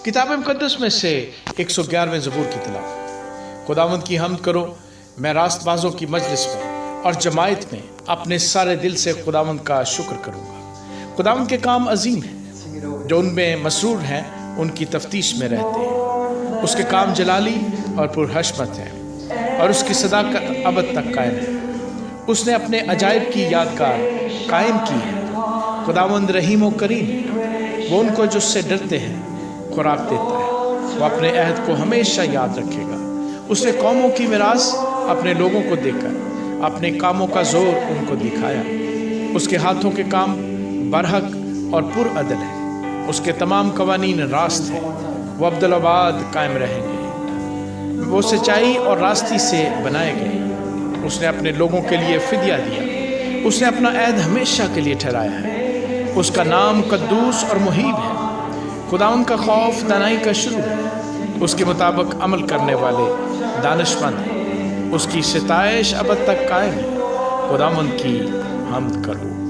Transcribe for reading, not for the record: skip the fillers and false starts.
کتاب مقدس میں سے 111ویں زبور کی تلاوت۔ خداوند کی حمد کرو، میں راست بازوں کی مجلس میں اور جماعت میں اپنے سارے دل سے خداوند کا شکر کروں گا۔ خداوند کے کام عظیم ہیں، جو ان میں مسرور ہیں ان کی تفتیش میں رہتے ہیں۔ اس کے کام جلالی اور پرحشمت ہیں، اور اس کی صداقت ابد تک قائم ہے۔ اس نے اپنے عجائب کی یادگار قائم کی ہے۔ خداوند رحیم و کریم ہے، وہ ان کو جو اس سے ڈرتے ہیں خوراک دیتا ہے۔ وہ اپنے عہد کو ہمیشہ یاد رکھے گا۔ اس نے قوموں کی میراث اپنے لوگوں کو دے کر اپنے کاموں کا زور ان کو دکھایا۔ اس کے ہاتھوں کے کام برحق اور پر عدل ہے۔ اس کے تمام قوانین راست ہیں، وہ ابدالآباد قائم رہیں گے۔ وہ سچائی اور راستی سے بنائے گئے۔ اس نے اپنے لوگوں کے لیے فدیہ دیا۔ اس نے اپنا عہد ہمیشہ کے لیے ٹھہرایا ہے۔ اس کا نام قدوس اور محیب ہے۔ خداوند کا خوف دانائی کا شروع ہے۔ اس کے مطابق عمل کرنے والے دانش مند ہیں۔ اس کی ستائش ابد تک قائم ہے۔ خداوند کی حمد کرو۔